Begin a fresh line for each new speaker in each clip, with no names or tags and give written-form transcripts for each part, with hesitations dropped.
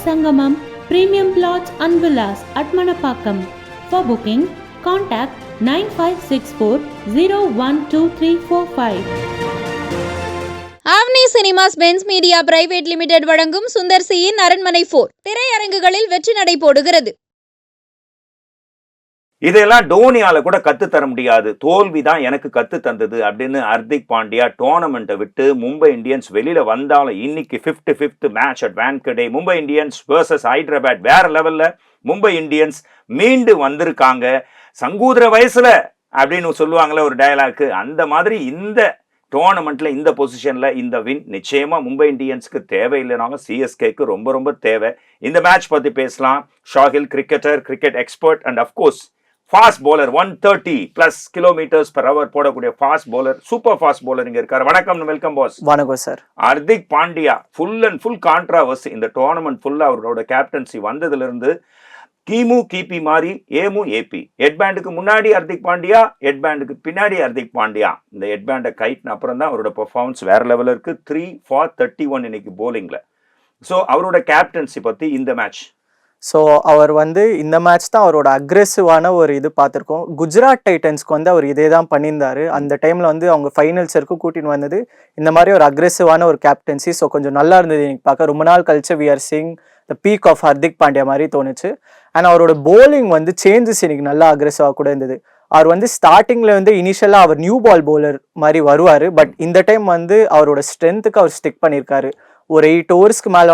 Sangamam Premium Plots and Villas at Manapakam. For booking, contact 9564012345.
Avni cinemas Benz media private limited வழங்கும் சுந்தர் சியின் அரண்மனை 4 திரையரங்குகளில் வெற்றி நடை போடுகிறது.
இதெல்லாம் டோனியால கூட கத்து தர முடியாது, தோல்விதான் எனக்கு கத்து தந்தது அப்படின்னு ஹர்திக் பாண்டியா டோர்னமெண்ட்டை விட்டு மும்பை இந்தியன்ஸ் வெளியில வந்தாலும் இன்னைக்கு 55th match at Wankhede Mumbai Indians versus Hyderabad வேற லெவல்ல மும்பை இந்தியன்ஸ் மீண்டு வந்திருக்காங்க. சங்கூதர வயசுல அப்படின்னு சொல்லுவாங்களே ஒரு டயலாக், அந்த மாதிரி இந்த டோர்னமெண்ட்ல இந்த பொசிஷன்ல இந்த வின் நிச்சயமா மும்பை இந்தியன்ஸ்க்கு தேவையில்லைனாலும் சிஎஸ்கேக்கு ரொம்ப ரொம்ப தேவை. இந்த மேட்ச் பத்தி பேசலாம். Shakeel cricketer, cricket expert and of course fast bowler, 130+ km/h போடக்கூடிய fast bowler, super fast bowler இங்க இருக்காரு. வணக்கம், வெல்கம் பாஸ்.
வணக்கம் sir.
Hardik Pandya full and full controversy இந்த டோர்னமெண்ட் ஃபுல்லா. அவரோட கேப்டன்சி வந்ததுல இருந்து கிமு கிபி மாதிரி ஏமு ஏபி. ஹெட்பேண்டுக்கு முன்னாடி ஹர்திக் பாண்டியா, ஹெட்பேண்டுக்கு பின்னாடி ஹர்திக் பாண்டியா. இந்த ஹெட்பேண்டை கைட்டின அப்புறம் தான் அவரோட பெர்ஃபார்மன்ஸ் வேற லெவலில் இருக்கு. 3 for 31 இன்னைக்கு போலிங்ல. ஸோ அவரோட கேப்டன்சி பத்தி இந்த மேட்ச்.
ஸோ அவர் இந்த மேட்ச் தான் அவரோட அக்ரெசிவான ஒரு இது பார்த்துருக்கோம். குஜராத் டைட்டன்ஸ்க்கு அவர் இதே தான் பண்ணியிருந்தாரு. அந்த டைமில் அவங்க ஃபைனல்ஸ் வரைக்கும் கூட்டின்னு வந்தது இந்த மாதிரி ஒரு அக்ரெசிவான ஒரு கேப்டன்சி. ஸோ கொஞ்சம் நல்லா இருந்தது எனக்கு பார்க்க. ரொம்ப நாள் கழிச்சு we are seeing the peak of Hardik Pandya மாதிரி தோணுச்சு. அண்ட் அவரோட போலிங் சேஞ்சஸ் இன்னைக்கு நல்லா அக்ரெசிவாக கூட இருந்தது. அவர் ஸ்டார்டிங்கில் இனிஷியலாக அவர் நியூ பால் பவுலர் மாதிரி வருவார். பட் இந்த டைம் அவரோட ஸ்ட்ரென்த்துக்கு அவர் ஸ்டிக் பண்ணியிருக்காரு. ஒரு 8 ஓவர்ஸ்க்கு மேலே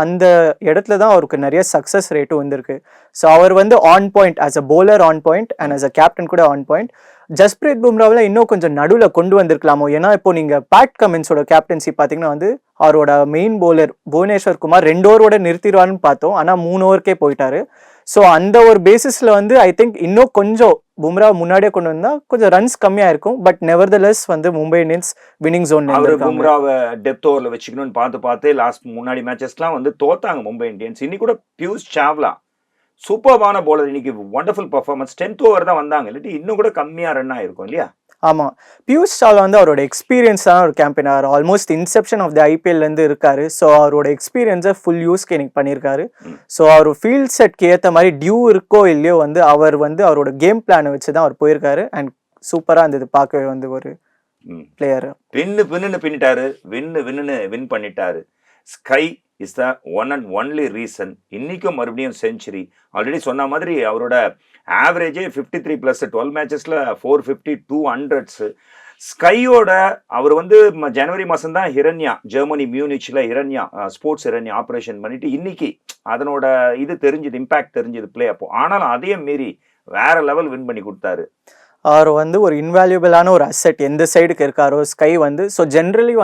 அந்த இடத்துல தான் அவருக்கு நிறைய சக்ஸஸ் ரேட்டும் வந்திருக்கு. ஸோ அவர் on point as a bowler, on point and as a captain கூட ஆன் பாயிண்ட். ஜஸ்பிரீத் பும்ராவில் இன்னும் கொஞ்சம் நடுவில் கொண்டு வந்திருக்கலாமோ. ஏன்னா இப்போ நீங்கள் பேட் கமின்ஸோட கேப்டன்சி பார்த்தீங்கன்னா அவரோட மெயின் பவுலர் புவனேஸ்வர் குமார் 2 ஓவரோட நிறுத்திடுவார்னு பார்த்தோம். ஆனால் 3 ஓவருக்கே போயிட்டாரு. ஸோ அந்த ஒரு பேசிஸில் ஐ திங்க் இன்னும் கொஞ்சம் பும்ரா முன்னாடியே கொண்டு வந்தால் கொஞ்சம் ரன்ஸ் கம்மியாக இருக்கும். But nevertheless Mumbai Indians winning zone.
பும்ராவை டெப்த் ஓவரில் வச்சுக்கணும்னு பார்த்து லாஸ்ட் முன்னாடி மேட்சஸ்லாம் தோத்தாங்க மும்பை இந்தியன்ஸ். இன்னைக்கு கூட பியூஷ் சாவ்லா சூப்பர்வான பவுலர், இன்னைக்கு வண்டர்ஃபுல் பர்ஃபார்மன்ஸ். 10th ஓவர் தான் வந்தாங்க, இல்லாட்டி இன்னும் கூட கம்மியாக ரன் ஆயிருக்கும் இல்லையா?
ஆமாம், பியூஷ் சாவ்லா அவரோட எக்ஸ்பீரியன்ஸான ஒரு campaigner. Almost inception of the ஐபிஎல்லேருந்து இருக்காரு. ஸோ அவரோட எக்ஸ்பீரியன்ஸை ஃபுல் யூஸ்க்கு எனக்கு பண்ணியிருக்காரு. ஸோ அவர் ஃபீல்ட் செட்க்கு ஏற்ற மாதிரி டியூ இருக்கோ இல்லையோ அவர் அவரோட கேம் பிளானை வச்சு தான் அவர் போயிருக்காரு. அண்ட் சூப்பராக இருந்தது பார்க்கவே ஒரு பிளேயர்.
வின்னு பண்ணிட்டாரு, வின் பண்ணிட்டாரு. Sky is the one and only reason. இன்னைக்கும் மறுபடியும் செஞ்சுரி. ஆல்ரெடி சொன்ன மாதிரி அவரோட ஆவரேஜே 53+, 12 மேட்சஸ்ல 450, 200s. ஸ்கையோட அவர் ஜனவரி மாதம் தான் ஹிரண்யா, ஜெர்மனி மியூனிச்சில் ஹிரண்யா ஸ்போர்ட்ஸ் ஹிரண்யா ஆப்ரேஷன் பண்ணிட்டு இன்னைக்கு அதனோட இது தெரிஞ்சுது, இம்பேக்ட் தெரிஞ்சுது பிளே அப்போ. ஆனாலும் அதையும் மீறி வேற லெவல் வின் பண்ணி கொடுத்தாரு.
அவர் ஒரு இன்வேல்யூபிளான ஒரு அசெட் எந்த சைடுக்கு இருக்காரோ sky. So generally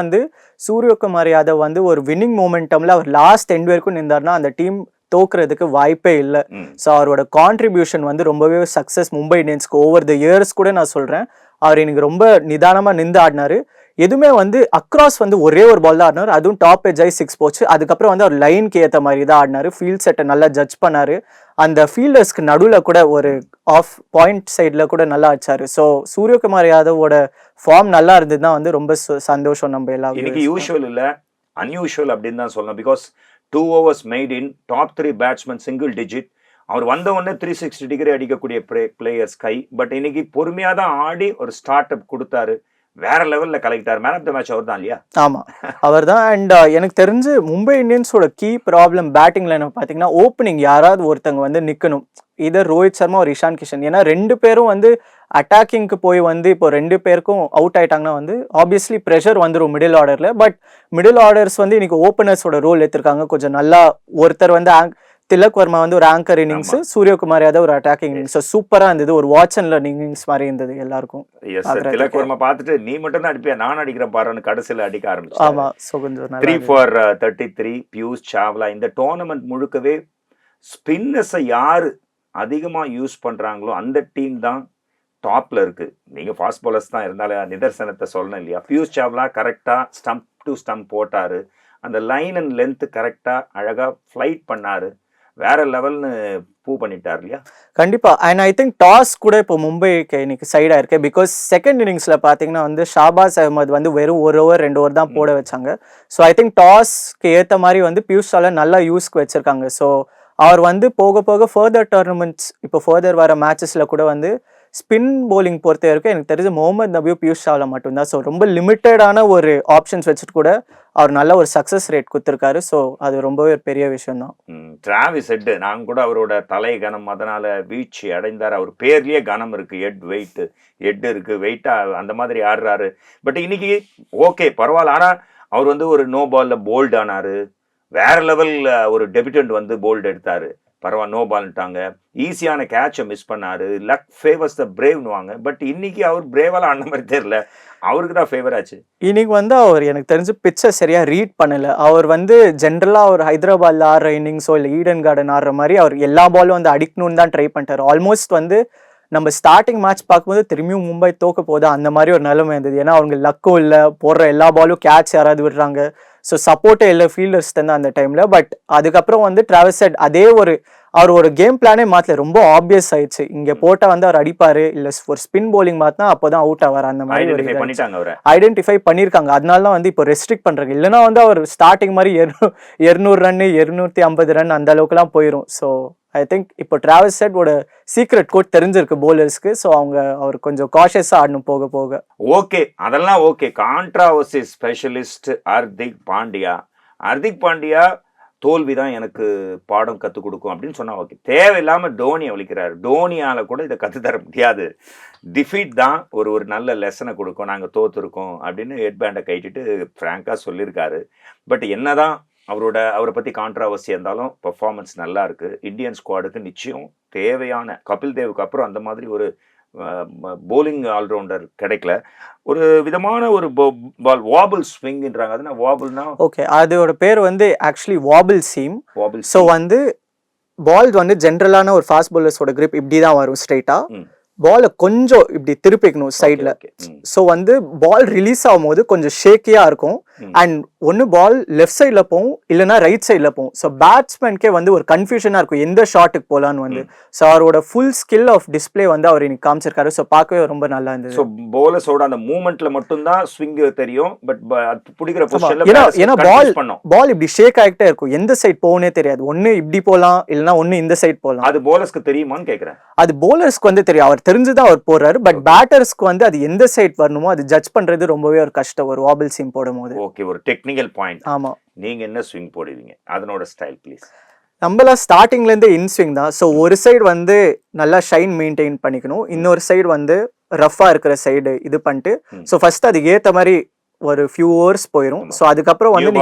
Suryakumar Yadav ஒரு வின்னிங் மொமெண்டம்ல அவர் லாஸ்ட் எண்ட் வரைக்கும் நின்றார்னா அந்த டீம் தோக்குறதுக்கு வாய்ப்பே இல்லை. ஸோ அவரோட கான்ட்ரிபியூஷன் ரொம்பவே சக்ஸஸ் மும்பை இந்தியன்ஸ்க்கு ஓவர் த இயர்ஸ் கூட நான் சொல்கிறேன். அவர் எனக்கு ரொம்ப நிதானமாக நின்று ஆடினாரு. எதுவுமே அக்ராஸ் ஒரே ஒரு பால் தான் ஆடினார். அதுவும் டாப் எஜ் ஆகி 6 போச்சு. அதுக்கப்புறம் அவர் லைனுக்கு ஏற்ற மாதிரி தான் ஆடினாரு. ஃபீல்ட் செட்டை நல்லா ஜட்ஜ் பண்ணாரு. அந்த ஃபீல்டர்ஸ்க்கு நடுவில் கூட ஒரு ஆஃப் பாயிண்ட் சைடில் கூட நல்லா ஆச்சாரு. ஸோ சூரியகுமார் யாதவோட ஃபார்ம் நல்லா இருந்தது தான் ரொம்ப சந்தோஷம். நம்ம எல்லாம்
இன்னைக்கு யூஷுவல் இல்லை, அன்யூஷுவல் அப்படின்னு தான் சொல்லணும். Because 2 overs made in top 3 batsman single digit. அவர் உடனே 360 டிகிரி அடிக்கக்கூடிய பிளேயர் ஸ்கை. பட் இன்னைக்கு பொறுமையாக தான் ஆடி ஒரு ஸ்டார்ட் அப் கொடுத்தாரு. வேற லெவல்ல கலெக்டார். மேன் ஆஃப் த மேட்ச் அவர் தான் இல்லையா?
ஆமா, அவர் தான். அண்ட் எனக்கு தெரிஞ்சு மும்பை இந்தியன்ஸோட கீ ப்ராப்ளம் பேட்டிங்ல என்ன பார்த்தீங்கன்னா, ஓப்பனிங் யாராவது ஒருத்தங்க நிற்கணும். இதர் ரோஹித் சர்மா ஒரு இஷான் கிஷன். ஏன்னா 2 பேரும் அட்டாக்கிங்க்கு போய் இப்போ 2 பேருக்கும் அவுட் ஆயிட்டாங்கன்னா ஆப்வியஸ்லி ப்ரெஷர் வந்துடும் மிடில் ஆர்டர்ல. பட் மிடில் ஆர்டர்ஸ் இன்னைக்கு ஓப்பனர்ஸோட ரோல் எடுத்திருக்காங்க. கொஞ்சம் நல்லா ஒருத்தர் திலக் வர்மா ஒரு ஆங்கர் இன்னிங்ஸ், சூரியகுமார் யாதவ் ஒரு அட்டாக்கிங் இன்னிங்ஸ். சூப்பரா இருந்தது. ஒரு வாட்ச் அண்ட் லர்ன் இன்னிங்ஸ் மாதிரி இருந்தது எல்லாருக்கும்.
திலக் வர்மா பார்த்துட்டு நீ மட்டும் தான் அடிப்பியா, நான் அடிக்கிறேன் பாருன்னு கடைசியில் அடிக்க ஆரம்பிச்சு.
ஆமா, ஸோ கொஞ்சம்
3 for 33. பியூஷ் சாவ்லா இந்த டோர்னமெண்ட் முழுக்கவே ஸ்பின்னர்ஸை யாரு அதிகமாக யூஸ் பண்றாங்களோ அந்த டீம் தான் டாப்ல இருக்கு. நீங்க ஃபாஸ்ட் பாலர்ஸ் தான் இருந்தாலும் நிதர்சனத்தை சொல்லணும் இல்லையா? பியூஷ் சாவ்லா கரெக்டா ஸ்டம்ப் டு ஸ்டம்ப் போட்டாரு. அந்த லைன் அண்ட் லென்த் கரெக்டா அழகா ஃபிளைட் பண்ணாரு. வேற லெவல்னு ப்ரூவ் பண்ணிட்டார் இல்லையா?
கண்டிப்பா. அண்ட் ஐ திங்க் டாஸ் கூட இப்போ மும்பைக்கு இன்னைக்கு சைடா இருக்கு. பிகாஸ் செகண்ட் இன்னிங்ஸ்ல பாத்தீங்கன்னா வந்து ஷாபாஸ் அகமது வந்து வெறும் 1 ஓவர் 2 ஓவர் தான் போட வச்சாங்க. ஸோ ஐ திங்க் டாஸ்க்கு ஏத்த மாதிரி வந்து பியூஷ் சாலை நல்லா யூஸ்க்கு வச்சிருக்காங்க. ஸோ அவர் வந்து போக போக ஃபர்தர் டோர்னமெண்ட்ஸ் இப்போ ஃபர்தர் வர மேட்சஸ்ல கூட வந்து ஸ்பின் போலிங் பொறுத்த வரைக்கும் எனக்கு தெரிஞ்ச முகமது நபியும் பியூஷ் சாவ்லா மட்டும்தான். ஸோ ரொம்ப லிமிட்டடான ஒரு ஆப்ஷன்ஸ் வச்சுட்டு கூட அவர் நல்ல ஒரு சக்ஸஸ் ரேட் கொடுத்துருக்காரு. ஸோ அது ரொம்பவே ஒரு பெரிய விஷயம் தான்.
டிராவிஸ் ஹெட் நான் கூட அவரோட தலை கனம் அதனால வீழ்ச்சி அடைந்தார். அவர் பேர்லயே கனம் இருக்கு, ஹெட் இருக்கு, வெயிட்டா அந்த மாதிரி ஆடுறாரு. பட் இன்னைக்கு ஓகே பரவாயில்ல. ஆனா அவர் வந்து ஒரு நோ பால்ல போல்ட் ஆனாரு. வேற லெவல் ஒரு டெபியூட்டன்ட் வந்து போல்டு எடுத்தாரு. பரவாயில்ல, நோ பால்ட்டாங்க. ஈஸியான கேட்சை மிஸ் பண்ணாரு. லக் ஃபேவர்ஸ் த பிரேவ்னுவாங்க. பட் இன்னைக்கு அவர் பிரேவால ஆன மாதிரி தெரியல, அவருக்கு தான் ஃபேவர் ஆச்சு.
இன்னைக்கு வந்து அவர் எனக்கு தெரிஞ்சு பிச்சை சரியா ரீட் பண்ணல. அவர் வந்து ஜென்ரலா அவர் ஹைதராபாத்ல ஆடுற இன்னிங்ஸோ இல்லை ஈடன் கார்டன் ஆடுற மாதிரி அவர் எல்லா பாலும் வந்து அடிக்கணும்னு தான் ட்ரை பண்ணிட்டாரு. ஆல்மோஸ்ட் வந்து நம்ம ஸ்டார்டிங் மேட்ச் பார்க்கும்போது திரும்பியும் மும்பை தோக்க போதா அந்த மாதிரி ஒரு நிலைமை இருந்தது. ஏன்னா அவங்க லக்கும் இல்லை, போடுற எல்லா பாலும் கேட்ச் யாராவது விடுறாங்க. ஸோ சப்போர்ட்டே இல்லை ஃபீல்டர்ஸ் தான் அந்த டைம்ல. பட் அதுக்கப்புறம் வந்து டிராவிஸ் ஹெட் அதே அவர் ஒரு கேம் பிளானே மாற்றல. ரொம்ப ஆப்வியஸ் ஆயிடுச்சு, இங்க போட்டா வந்து அவர் அடிப்பாரு, இல்ல ஒரு ஸ்பின் போலிங் மாத்தினா அப்போதான் அவுட் ஆவார். அந்த மாதிரி ஐடென்டிஃபை பண்ணிருக்காங்க. அதனால தான் வந்து இப்போ ரெஸ்ட்ரிக்ட் பண்றாங்க. இல்லைன்னா வந்து அவர் ஸ்டார்டிங் மாதிரி 200 ரன் 250 ரன் அந்த அளவுக்கு எல்லாம் போயிடும். ஸோ ஐ திங்க் இப்போ டிராவிஸ் ஹெட்டோட சீக்ரெட் கோட் தெரிஞ்சிருக்கு போலர்ஸ்க்கு. ஸோ அவர் கொஞ்சம் காஷியஸா ஆடணும் போக போக.
ஓகே, அதெல்லாம் okay. Controversy specialist Hardik Pandya தோல்விதான் எனக்கு பாடம் கற்றுக் கொடுக்கும் அப்படின்னு சொன்னா ஓகே. தேவையில்லாம டோனியை வலிக்கிறாரு. டோனியால கூட இதை கற்றுத்தர முடியாது. டிஃபீட் தான் ஒரு நல்ல லெசனை கொடுக்கும். நாங்கள் தோத்துருக்கோம் அப்படின்னு ஹெட் பேண்டை கைட்டிட்டு ஃப்ராங்காக சொல்லியிருக்காரு. பட் என்னதான் அவரை பற்றி கான்ட்ராவர்சி இருந்தாலும் பர்ஃபார்மன்ஸ் நல்லா இருக்கு. இந்தியன் ஸ்குவாடுக்கு நிச்சயம் தேவையான கபில் தேவுக்கு அப்புறம் அந்த மாதிரி ஒரு போலிங் ஆல்ரவுண்டர் கிடைக்கல. ஒரு விதமான ஒரு பால் வாபிள் ஸ்விங்ன்றாங்க. அதுனா வாபிள்னா
ஓகே, அதோட பேர் வந்து ஆக்சுவலி வாபிள் சீம். ஸோ வந்து பால் வந்து ஜென்ரலான ஒரு ஃபாஸ்ட் பவுலர்ஸோட கிரிப் இப்படி தான் வரும் ஸ்ட்ரைட்டா. பாலை கொஞ்சம் இப்படி திருப்பிக்கணும் சைட்ல. ஸோ வந்து பால் ரிலீஸ் ஆகும்போது கொஞ்சம் ஷேக்கியா இருக்கும். அண்ட் ஒன்னு பால் லெஃப்ட் சைட்ல போகும், இல்லைன்னா ரைட் சைட்ல போகும். ஸோ பேட்ஸ்மேனுக்கே வந்து ஒரு கன்ஃபியூஷனா இருக்கும் எந்த ஷாட்டுக்கு போலான்னு வந்து. ஸோ அவரோட ஃபுல் ஸ்கில் ஆஃப் டிஸ்பிளே வந்து அவர் இன்னைக்கு காமிச்சிருக்காரு. ஸோ பார்க்கவே ரொம்ப நல்லா இருந்தது.
ஸோ பவுலர்ஸோட அந்த மூவ்மெண்ட்ல மட்டும் தான் ஸ்விங் தெரியும். பட் பிடிக்கிற
ஏன்னா பால் இப்படி ஷேக் ஆகிட்டே இருக்கும், எந்த சைட் போகனே தெரியாது. ஒன்னு இப்படி போகலாம், இல்லைன்னா ஒன்னு இந்த சைட் போகலாம்.
அது பவுலர்ஸ்க்கு தெரியுமான்னு கேட்கிறேன்.
அது பவுலர்ஸ்க்கு வந்து தெரியும், அவர் தெரிஞ்சுதான் அவர் போறாரு. பட் பேட்டர்ஸ்க்கு வந்து அது எந்த சைட் வரணுமோ அது ஜட்ஜ் பண்றது ரொம்பவே ஒரு கஷ்டம் ஒரு வாபிள் சீம் போடும் போது.
ஓகே, ஒரு டெக்னிக்கல் பாயிண்ட்.
ஆமா,
நீங்க என்ன ஸ்விங் போடுவீங்க? அதனோட ஸ்டைல் ப்ளீஸ்.
நம்மள ஸ்டார்டிங்ல இருந்து இன் ஸ்விங் தான். ஸோ ஒரு சைடு வந்து நல்லா ஷைன் மெயின்டைன் பண்ணிக்கணும், இன்னொரு சைடு வந்து ரஃபா இருக்கிற சைடு இது பண்ணிட்டு. ஸோ ஃபர்ஸ்ட் அதுக்கு ஏத்த மாதிரி ஒரு ஃபியூ ஹவர்ஸ் போயிடும். ஸோ அதுக்கப்புறம் வந்து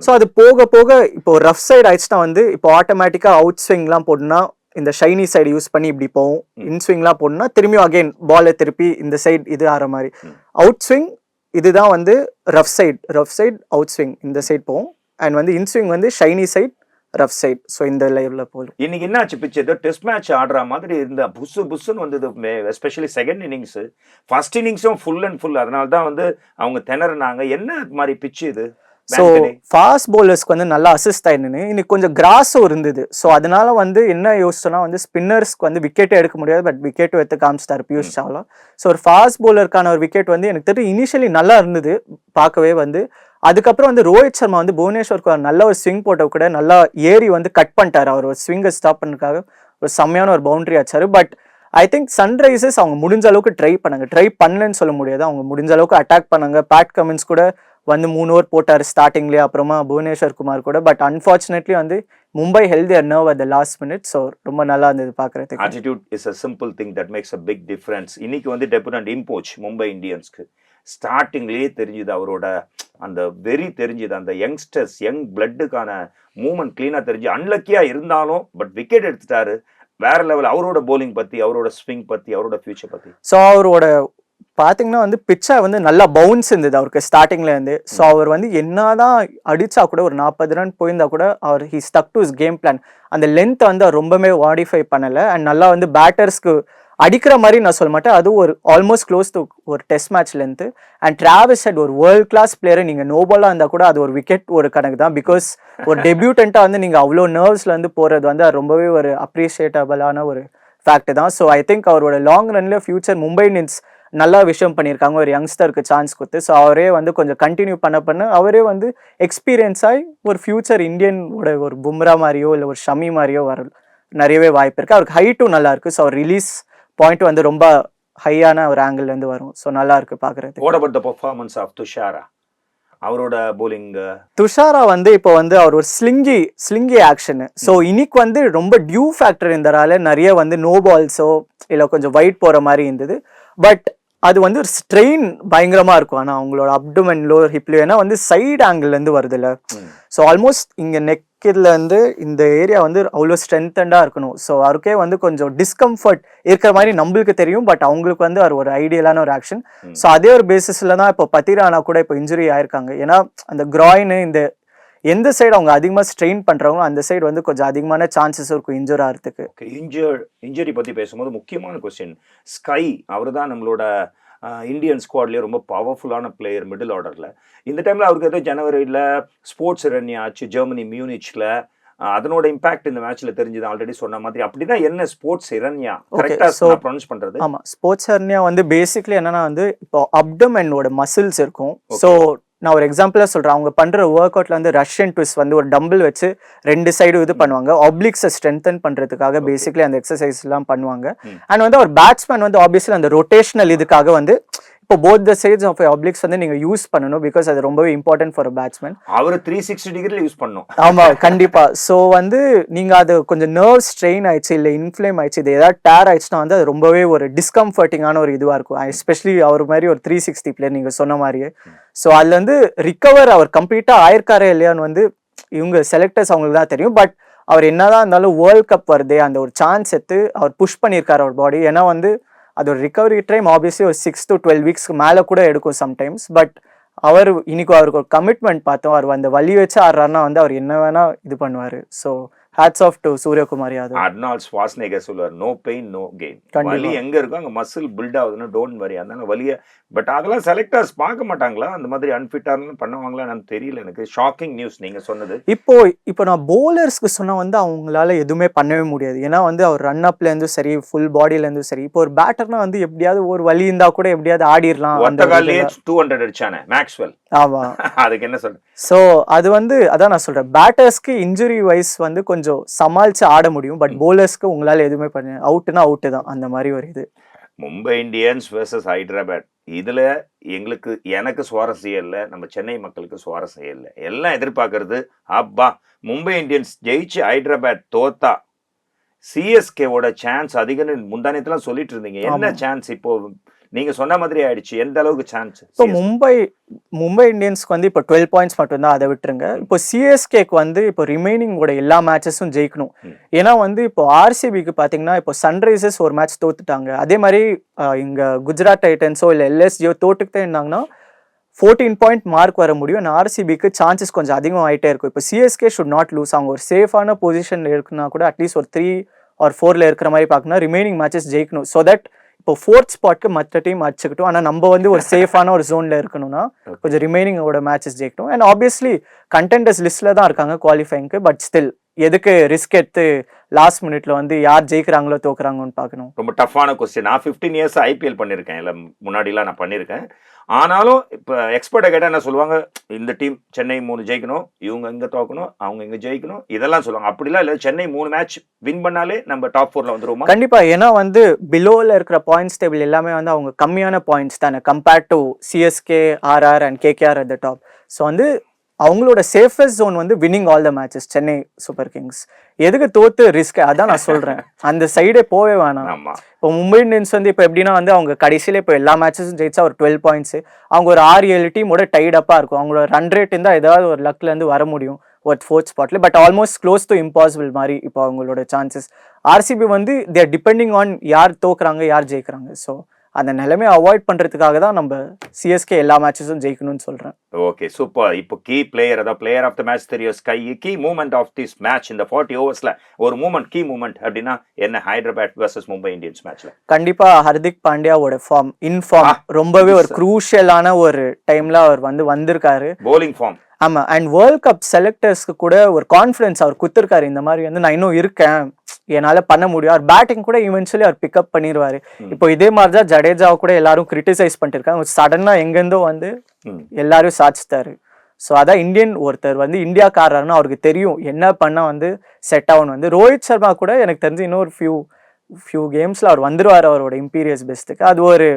ஸோ அது போக போக இப்போ ரஃப் சைடு ஆயிடுச்சுன்னா வந்து இப்போ ஆட்டோமேட்டிக்கா அவுட் ஸ்விங்லாம் போடணும்னா இந்த ஷைனி சைடு யூஸ் பண்ணி இப்படி போகும். இன் ஸ்விங்லாம் போடணும்னா திரும்பியும் அகைன் பாலை திருப்பி இந்த சைடு இது ஆற மாதிரி. அவுட் ஸ்விங் இதுதான் வந்து ரஃப் சைட் அவுட் ஸ்விங் இந்த சைட் போகும். அண்ட் வந்து இன் ஸ்விங் வந்து shiny side rough side. So இந்த லைவ்ல போகும்.
இன்னைக்கு என்ன ஆச்சு பிச்சு? ஏதோ டெஸ்ட் மேட்ச் ஆடுற மாதிரி இருந்த புஸ்ஸுன்னு வந்தது. எஸ்பெஷலி செகண்ட் இன்னிங்ஸ், ஃபர்ஸ்ட் இன்னிங்ஸும் ஃபுல் அண்ட் ஃபுல். அதனால தான் வந்து அவங்க திணறினாங்க. என்ன மாதிரி பிச்சு இது?
ஸோ ஃபாஸ்ட் பவுலர்ஸ்க்கு வந்து நல்லா அசிஸ்ட் ஆயிடுன்னு இன்னைக்கு கொஞ்சம் கிராஸும் இருந்தது. ஸோ அதனால வந்து என்ன யோசிச்சோன்னா வந்து ஸ்பின்னர்ஸ்க்கு வந்து விக்கெட்டே எடுக்க முடியாது. பட் விக்கெட்டும் எடுத்து காமிச்சிட்டாரு பியூஷ் சாவ்லா. ஸோ ஒரு ஃபாஸ்ட் பவுலருக்கான ஒரு விக்கெட் வந்து எனக்கு தெரியும் இனிஷியலி நல்லா இருந்தது பார்க்கவே வந்து. அதுக்கப்புறம் வந்து ரோஹித் சர்மா வந்து புவனேஸ்வருக்கு நல்ல ஒரு ஸ்விங் போட்ட கூட நல்லா ஏறி வந்து கட் பண்ணிட்டாரு. அவர் ஒரு ஸ்விங்கை ஸ்டாப் பண்ணுறதுக்காக ஒரு செம்மையான ஒரு பவுண்டரி ஆச்சாரு. பட் ஐ திங்க் சன்ரைசர்ஸ் அவங்க முடிஞ்ச அளவுக்கு ட்ரை பண்ணலன்னு சொல்ல முடியாது. அவங்க முடிஞ்ச அளவுக்கு அட்டாக் பண்ணாங்க. பேட் கமின்ஸ் கூட வந்து 3 ஓவர் போட்டார் ஸ்டார்டிங்லேயே, அப்புறமா புவனேஸ்வர் குமார் கூட. பட் அன்ஃபார்ச்சுனேட்லி வந்து Mumbai held their nerve at the last minute. So ரொம்ப நல்லா இருந்தது பார்க்கறதுக்கு.
Attitude is a simple thing that makes a big difference. இன்னைக்கு வந்து டெபுட்டன்ட் இம்போச் மும்பை இந்தியன்ஸ்க்கு ஸ்டார்டிங்லேயே தெரிஞ்சுது. அவரோட அந்த வெறி தெரிஞ்சுது. அந்த யங்ஸ்டர்ஸ் யங் பிளட்டுக்கான மூவ்மெண்ட் கிளீனாக தெரிஞ்சு. அன்லக்கியா இருந்தாலும் பட் விக்கெட் எடுத்துட்டாரு. வேற லெவல். அவரோட போலிங் பத்தி, அவரோட ஸ்விங் பத்தி, அவரோட ஃபியூச்சர் பத்தி.
ஸோ அவரோட பார்த்தீங்கன்னா வந்து பிச்சா வந்து நல்லா பவுன்ஸ் இருந்தது அவருக்கு ஸ்டார்டிங்ல இருந்து. ஸோ அவர் வந்து என்னதான் அடிச்சா கூட ஒரு 40 ரன் போயிருந்தா கூட அவர் he stuck to his game plan. அந்த லென்த்தை வந்து அவர் ரொம்பவே மாடிஃபை பண்ணலை. அண்ட் நல்லா வந்து பேட்டர்ஸ்க்கு அடிக்கிற மாதிரி நான் சொல்ல மாட்டேன், அது ஒரு ஆல்மோஸ்ட் க்ளோஸ் டு ஒரு test match length. And Travis head ஒரு வேர்ல்ட் கிளாஸ் பிளேயரை நீங்கள் நோபாலாக இருந்தால் கூட அது ஒரு விக்கெட் ஒரு கணக்கு தான். பிகாஸ் ஒரு டெபியூட்டண்ட்டாக வந்து நீங்கள் அவ்வளோ நர்வ்ஸ்லேருந்து போகிறது வந்து அது ரொம்பவே ஒரு அப்ரிஷியேட்டபிளான ஒரு ஃபேக்ட் தான். ஸோ ஐ திங்க் அவரோட லாங் ரன்ல ஃபியூச்சர் மும்பை இந்தியன்ஸ் நல்லா விஷயம் பண்ணியிருக்காங்க, ஒரு யங்ஸ்டருக்கு சான்ஸ் கொடுத்து. ஸோ அவரே வந்து கொஞ்சம் கண்டினியூ பண்ண அவரே வந்து எக்ஸ்பீரியன்ஸ் ஆகி ஒரு ஃபியூச்சர் இந்தியனோட ஒரு பும்ரா மாதிரியோ இல்லை ஒரு ஷமி மாதிரியோ வர நிறையவே வாய்ப்பு இருக்குது. அவருக்கு ஹைட்டும் நல்லா இருக்குது. ஸோ அவர் ரிலீஸ் பாயிண்ட் வந்து ரொம்ப ஹையான ஒரு ஆங்கிள்லேருந்து வரும். ஸோ நல்லா இருக்கு பார்க்குறது.
What about the performance of Tushara? அவரோட bowling
துஷாரா வந்து இப்போ வந்து அவர் ஒரு ஸ்லிங்கி ஆக்ஷனு. ஸோ இன்னைக்கு வந்து ரொம்ப டியூ ஃபேக்டர் இருந்ததால நிறைய வந்து நோ பால்ஸோ இல்லை கொஞ்சம் வைட் போகிற மாதிரி இருந்தது. பட் அது வந்து ஒரு ஸ்ட்ரெயின் பயங்கரமாக இருக்கும். ஆனால் அவங்களோட அப்டோமென் லோவர் ஹிப்லையோ ஏன்னா வந்து சைடு ஆங்கிள்லேருந்து வருது இல்லை. ஸோ ஆல்மோஸ்ட் இங்கே நெக்கிலேருந்து இந்த ஏரியா வந்து அவ்வளோ ஸ்ட்ரென்த்தண்டாக இருக்கணும். ஸோ அவருக்கே வந்து கொஞ்சம் டிஸ்கம்ஃபர்ட் இருக்கிற மாதிரி நம்மளுக்கு தெரியும். பட் அவங்களுக்கு வந்து அவர் ஒரு ஐடியலான ஒரு ஆக்ஷன். ஸோ அதே ஒரு பேசிஸில் தான் இப்போ பத்திரானா கூட இப்போ இன்ஜுரி ஆயிருக்காங்க. ஏன்னா அந்த கிராயின் இந்த எந்த சைடு அவங்க அதிகமாக ஸ்ட்ரெயின் பண்ணுறாங்களோ அந்த சைடு வந்து கொஞ்சம் அதிகமான சான்சஸ் இருக்கும் இன்ஜூர் ஆகிறதுக்கு.
இன்ஜுரி பற்றி பேசும்போது முக்கியமான கொஸ்டின், ஸ்கை அவர் தான் நம்மளோட இந்தியன் ஸ்குவாட்லேயே ரொம்ப பவர்ஃபுல்லான பிளேயர் மிடில் ஆர்டரில். இந்த டைமில் அவருக்கு ஏதோ ஜனவரியில் ஸ்போர்ட்ஸ் ரன்னிங் ஆச்சு ஜெர்மனி மியூனிச்சில், அதனோட இம்பாக்ட் இந்த மேட்ச்ல தெரிஞ்சது ஆல்ரெடி சொன்ன மாதிரி. அப்படின்னா என்ன ஸ்போர்ட்ஸ் ஹெர்னியா கரெக்ட்டா ப்ரொனவுன்ஸ் பண்றது?
ஆமா, ஸ்போர்ட்ஸ் ஹெர்னியா வந்து பேசிக்கலி என்னன்னா வந்து இப்போ அப்டோமெனோட மசில்ஸ் இருக்கும். ஸோ நான் ஒரு எக்ஸாம்பிளா சொல்றேன், அவங்க பண்ற ஒர்க் அவுட்ல வந்து ரஷ்யன் ட்விஸ்ட் வந்து ஒரு டம்பிள் வச்சு ரெண்டு சைடு இது பண்ணுவாங்க, ஆப்ளிக்ஸை ஸ்ட்ரென்தன் பண்றதுக்காக பேசிக்கலி அந்த எக்ஸசைஸ் எல்லாம் பண்ணுவாங்க. அண்ட் வந்து ஒரு பேட்ஸ்மேன் வந்து ஆப்வியஸ்லி அந்த ரொட்டேஷனல் இதுக்காக வந்து இப்போ போத் த சைட்ஸ் ஆஃப் ஆப்ளிக்ஸ் வந்து நீங்க யூஸ் பண்ணணும். பிகாஸ் அது ரொம்பவே இம்பார்ட்டன்ட் ஃபார் பேட்ஸ்மேன்.
அவர் 360 டிகிரில யூஸ் பண்ணணும்.
ஆமா கண்டிப்பா. ஸோ வந்து நீங்க அது கொஞ்சம் நர்வ் ஸ்ட்ரெயின் ஆயிடுச்சு இல்லை இன்ஃப்ளேம் ஆயிடுச்சு, இது ஏதாவது டேர் ஆயிடுச்சுன்னா வந்து அது ரொம்பவே ஒரு டிஸ்கம்ஃபர்டிங்கான ஒரு இதுவா இருக்கும். எஸ்பெஷலி அவர் மாதிரி ஒரு 360 பிளேயர் நீங்க சொன்ன மாதிரியே. ஸோ அதுல இருந்து ரிகவர் அவர் கம்ப்ளீட்டா ஆயிருக்காரே இல்லையான்னு வந்து இவங்க செலக்டர்ஸ் அவங்களுக்கு தான் தெரியும். பட் அவர் என்னதான் இருந்தாலும் வேர்ல்ட் கப் வருதே அந்த ஒரு சான்ஸ் எடுத்து அவர் புஷ் பண்ணியிருக்காரு அவர் பாடி. ஏன்னா வந்து அது ஒரு ரிகவரி டைம் ஆப்வியஸ்லி ஒரு 6 to 12 வீக்ஸ்க்கு மேலே கூட எடுக்கும் சம்டைம்ஸ். பட் அவர் இன்னைக்கு அவருக்கு ஒரு கமிட்மெண்ட் பார்த்தோம், அவர் அந்த வலி வச்சு ஆடுறாருன்னா வந்து அவர் என்ன வேணா இது பண்ணுவார். So hats off to Suryakumar Yadav.
Arnold Schwarzenegger சொல்லுவார், நோ பெயின் நோ கெயின். வலி எங்க இருக்கோ அங்க மசில் பில்ட் ஆகுதுன்னு டோன்ட் வரி. அதனால வலிய பட் அதெல்லாம் செலக்டர்ஸ் பார்க்க மாட்டாங்களா? அந்த மாதிரி அன்ஃபிட்டாக பண்ணுவாங்களா எனக்கு தெரியல. எனக்கு ஷாக்கிங் நியூஸ் நீங்க சொன்னது.
இப்போ நான் போலர்ஸ்க்கு சொன்னா வந்து அவங்களால எதுவுமே பண்ணவே முடியாது. ஏன்னா வந்து அவர் ரன் அப்ல இருந்தும் சரி ஃபுல் பாடியில இருந்தும் சரி, இப்போ ஒரு பேட்டர்னா வந்து எப்படியாவது ஒரு வலி இருந்தா கூட எப்படியாவது ஆடிடலாம்.
அந்த காலிலேயே 200 அடிச்சானே மேக்ஸ்வெல்.
ஆமா
அதுக்கு என்ன சொல்ற?
ஸோ அது வந்து அதான் நான் சொல்றேன், பேட்டர்ஸ்க்கு இன்ஜுரி வைஸ் வந்து கொஞ்சம் சமாளிச்சு ஆட முடியும். பட் போலர்ஸ்க்கு உங்களால எதுவுமே பண்ண அவுட்னா அவுட்டு தான் அந்த மாதிரி ஒரு இது.
மும்பை இந்தியன்ஸ் வெர்சஸ் ஹைதராபாத், இதுல எனக்கு சுவாரஸ்யம் இல்லை, நம்ம சென்னை மக்களுக்கு சுவாரஸ்யம் இல்லை. எல்லாம் எதிர்பார்க்கறது அப்பா மும்பை இந்தியன்ஸ் ஜெயிச்சு ஹைதராபாத் தோத்தா சிஎஸ்கேவோட சான்ஸ் அதிகம்னு முந்தானத்துல சொல்லிட்டு இருந்தீங்க. என்ன சான்ஸ் இப்போ நீங்க சொன்ன மாதிரி ஆயிடுச்சு? எந்த அளவுக்கு சான்ஸ்?
இப்போ மும்பை இந்தியன்ஸ்க்கு வந்து இப்போ 12 பாயிண்ட்ஸ் மட்டும்தான், அதை விட்டுருங்க. இப்போ சிஎஸ்கேக்கு வந்து இப்போ ரிமைனிங்கோட எல்லா மேட்சஸும் ஜெயிக்கணும். ஏன்னா வந்து இப்போ ஆர்சிபிக்கு பார்த்தீங்கன்னா இப்போ சன்ரைசர்ஸ் ஒரு மேட்ச் தோத்துட்டாங்க. அதே மாதிரி இங்கே குஜராத் டைட்டன்ஸோ இல்லை எல்எஸ்ஜியோ தோட்டுக்கிட்டே இருந்தாங்கன்னா 14 பாயிண்ட் மார்க் வர முடியும். அண்ட் ஆர்சிபிக்கு சான்சஸ் கொஞ்சம் அதிகம் ஆகிட்டே இருக்கும். இப்போ சிஎஸ்கே ஷுட் நாட் லூஸ். அவங்க ஒரு சேஃபான பொசிஷனில் இருக்குன்னா கூட அட்லீஸ்ட் ஒரு 3 or 4 இருக்கிற மாதிரி பார்க்கணும். ரிமைனிங் மேட்சஸ் ஜெயிக்கணும். ஸோ தட் இப்போ 4th ஸ்பாட்க்கு மற்ற டீம் அடிச்சுக்கிட்டோம். ஆனால் நம்ம வந்து ஒரு சேஃபான ஒரு ஜோன்ல இருக்கணும்னா கொஞ்சம் ரிமைனிங்கோட மேட்சஸ் ஜெயிக்கணும். அண்ட் ஆப்வியஸ்லி கண்டெண்டர்ஸ் லிஸ்ட்ல தான் இருக்காங்க குவாலிஃபைங்க்கு. பட் ஸ்டில் எதுக்கு ரிஸ்க் எடுத்து லாஸ்ட் மினிட்ல வந்து யார் ஜெயிக்கிறாங்களோ தோக்குறாங்கன்னு பார்க்கணும்.
ரொம்ப டஃப்பான கொஸ்டின். நான் 15 இயர்ஸ் ஐபிஎல் பண்ணியிருக்கேன், இல்லை முன்னாடிலாம் நான் பண்ணியிருக்கேன். ஆனாலும் இப்போ எக்ஸ்பர்ட்டை கேட்டால் என்ன சொல்லுவாங்க, இந்த டீம் சென்னை 3 ஜெயிக்கணும், இவங்க இங்கே தோக்கணும், அவங்க இங்கே ஜெயிக்கணும், இதெல்லாம் சொல்லுவாங்க. அப்படிலாம் இல்லை, சென்னை 3 மேட்ச் வின் பண்ணாலே நம்ம டாப் 4ல வந்துருவோமா?
கண்டிப்பா. ஏன்னா வந்து பிலோவில் இருக்கிற பாயிண்ட்ஸ் டேபிள் எல்லாமே வந்து அவங்க கம்மியான பாயிண்ட்ஸ் தானே compared to CSK, RR and KKR at the top. So வந்து அவங்களோட சேஃபஸ்ட் ஜோன் வந்து winning all the matches. Chennai Super Kings எதுக்கு தோத்து ரிஸ்க்? அதான் நான் சொல்றேன், அந்த சைடே போவே வேணாம். இப்போ மும்பை இந்தியன்ஸ் வந்து இப்போ எப்படின்னா வந்து அவங்க கடைசியில இப்போ எல்லா மேட்சஸும் ஜெயிச்சா ஒரு 12 பாயிண்ட்ஸ், அவங்க ஒரு 6-7 டீமோட டைடப்பா இருக்கும். அவங்களோட ரன் ரேட் இருந்தால் ஏதாவது ஒரு லக்ல இருந்து வர முடியும் ஒரு 4th ஸ்பாட்ல. But almost close to impossible மாதிரி இப்போ அவங்களோட சான்சஸ். ஆர்சிபி வந்து தேர் டிபெண்டிங் ஆன் யார் தோக்குறாங்க யார் ஜெயிக்கிறாங்க. ஸோ அந்த நிலைமையை அவாய்ட் பண்றதுக்காக தான் நம்ம சிஎஸ்கே எல்லா மேட்சஸும் ஜெயிக்கணும்னு சொல்றேன்.
Okay super. இப்போ கீ பிளேயர் அதாவது பிளேயர் ஆஃப் த மேட்ச் தெரியும் SKY. Key moment of this match இந்த 40 ஓவர்ஸ்ல ஒரு மூமெண்ட் கீ மூமெண்ட் அப்படின்னா என்ன? ஹைதராபாத் வர்சஸ் மும்பை இந்தியன்ஸ் மேட்ச்ல
கண்டிப்பா ஹர்திக் பாண்டியாவோட ஃபார்ம் இன்ஃபார்ம் ரொம்பவே ஒரு குரூஷியலான ஒரு டைம்ல அவர் வந்திருக்காரு.
Bowling form.
ஆமா, அண்ட் வேர்ல்ட் கப் செலக்டர்ஸ்க்கு கூட ஒரு கான்ஃபிடன்ஸ் அவர் குத்துருக்காரு. இந்த மாதிரி நான் இன்னும் இருக்கேன், என்னால பண்ண முடியும். அவர் பேட்டிங் கூட ஈவென்ச்சுவலி அவர் பிக்கப் பண்ணிடுவாரு. இப்போ இதே மாதிரி தான் ஜடேஜாவை கூட எல்லாரும் கிரிட்டிசைஸ் பண்ணிட்டு இருக்காங்க. சடனா எங்கேருந்தோ எல்லாரும் சாதிச்சிட்டாரு. ஸோ அதான் இந்தியன் ஒருத்தர் இந்தியாக்காரர்னு அவருக்கு தெரியும் என்ன பண்ண செட் ஆகணும். ரோஹித் சர்மா கூட எனக்கு தெரிஞ்சு இன்னொரு ஃபியூ கேம்ஸ்ல அவர் வந்துருவார் அவரோட இம்பீரியஸ் பெஸ்ட்டுக்கு. அது ஒரு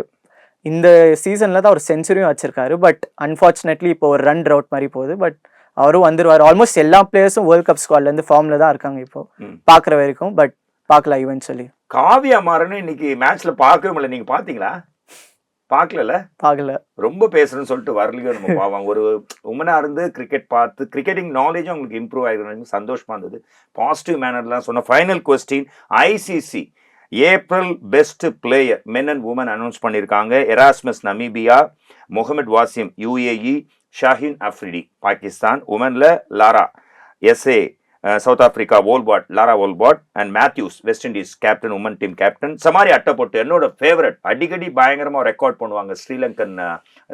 இந்த சீசன்ல தான் ஒரு செஞ்சுரியும் வச்சிருக்காரு. பட் அன்ஃபார்ச்சுனேட்லி இப்போ ஒரு ரன் ட்ரவுட் மாதிரி போகுது. பட் அவரும் வந்துருவார். ஆல்மோஸ்ட் எல்லா பிளேயர்ஸும் வேர்ல்ட் கப் ஸ்குவாட்ல இருந்து ஃபார்ம்ல தான் இருக்காங்க இப்போ பாக்குற வரைக்கும். பட் பார்க்கலாம் ஈவென்ச்சுவலி.
காவியா மாறன்னு இன்னைக்கு மேட்ச்ல பார்க்கவே முடியல. நீங்க பாத்தீங்களா? பார்க்கல. ரொம்ப பேசுறேன்னு சொல்லிட்டு வரலையோ நம்ம பாவம். ஒரு உமனா இருந்து கிரிக்கெட் பார்த்து கிரிக்கெட்டிங் நாலேஜும் உங்களுக்கு இம்ப்ரூவ் ஆகிருக்கு. சந்தோஷமா இருந்தது. பாசிட்டிவ் மேனர்லாம் சொன்ன. Final question, ICC April best player men and women announce பண்ணியிருக்காங்க. Erasmus Namibia, Mohammad Waseem UAE, Shaheen Afridi Pakistan. உமன்ல Laura SA South Africa, Wolvaardt Laura Wolvaardt and Matthews West Indies captain, women team captain. Chamari Athapaththu என்னோட favourite, அடிக்கடி பயங்கரமா ரெக்கார்ட் பண்ணுவாங்க, Sri Lankan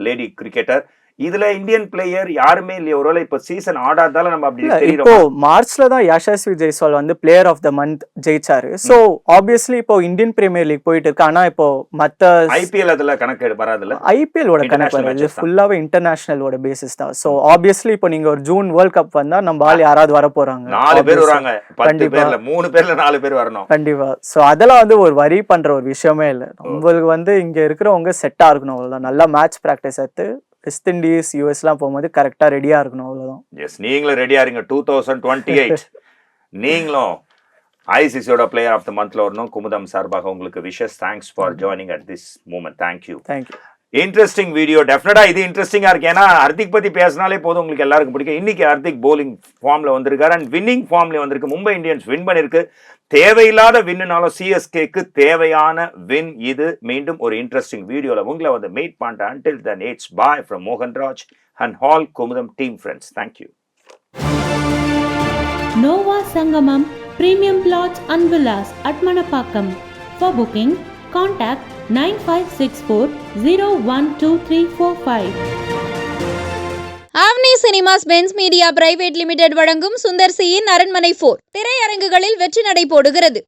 lady cricketer. இதுல Indian player யாருமே இல்லையா? ஒருவேளை இப்ப சீசன் ஆடாதால நம்ம அப்படி
இப்போ மார்ச்ல தான் Yashasvi Jaiswal player of the month ஜெயிச்சாரு. சோ ஆப்வியஸ்லி இப்போ இந்தியன் பிரீமியர் லீக் போயிட்டு இருக்கு. ஆனா இப்போ மத்த
ஐபிஎல் அதுல கணக்கு வராதுல்ல.
ஐபிஎல் ஓட கணக்கு வராது, ஃபுல்லாவே இன்டர்நேஷனலோட பேசிஸ் தான். சோ ஆப்வியஸ்லி இப்போ நீங்க ஒரு ஜூன் வேர்ல்ட் கப் வந்தா நம்ம ஆள் யாராவது வர போறாங்க.
4 பேர் வராங்க. 10 பேர்ல 3 பேர்ல 4 பேர் வரணும்
கண்டிப்பா. சோ அதெல்லாம் ஒரு வரி பண்ற ஒரு விஷயமே இல்ல. உங்களுக்கு இங்க இருக்கிறவங்க செட்டா இருக்கணும், அவ்வளவுதான். நல்லா மேட்ச் பிராக்டிஸ் எடுத்து வெஸ்ட் இண்டீஸ் யூஎஸ்லாம் போகும்போது கரெக்டா ரெடியா இருக்கணும், அவ்வளவுதான்.
எஸ், நீங்களும் ரெடியா இருங்க. 2028 நீங்களும் ஐசிசியோட பிளேயர் ஆஃப் த மந்த்ல வரணும். குமுதம் சார்பாக உங்களுக்கு wishes. Thanks for joining at this moment. Thank you. Interesting video. டெஃபினட்டா இது இன்ட்ரெஸ்டிங்கா இருக்கு. ஏன்னா ஹர்திக் பத்தி பேசினாலே போதும், உங்களுக்கு எல்லாருக்கும் பிடிக்கும். இன்னைக்கு ஹர்திக் போலிங் ஃபார்ம்ல வந்திருக்காரு அண்ட் வின்னிங் ஃபார்ம்ல வந்திருக்கு. மும்பை இந்தியன்ஸ் வின் பண்ணிருக்கு. தேவையில்லாத வின்னாலும் சிஎஸ்கேக்கு தேவையான வின் இது. மீண்டும் ஒரு இன்ட்ரெஸ்டிங் வீடியோல உங்களை மீட் பண்றேன். until then it's bye from Mohanraj and all Kumudam team friends. Thank you.
Nova Sangamam Premium Plots and Villas at Manapakam. For booking, contact 9564 012345.
Avni cinemas Benz media private limited வழங்கும் சுந்தர் சியின் அரண்மனை 4 திரையரங்குகளில் வெற்றி நடை போடுகிறது.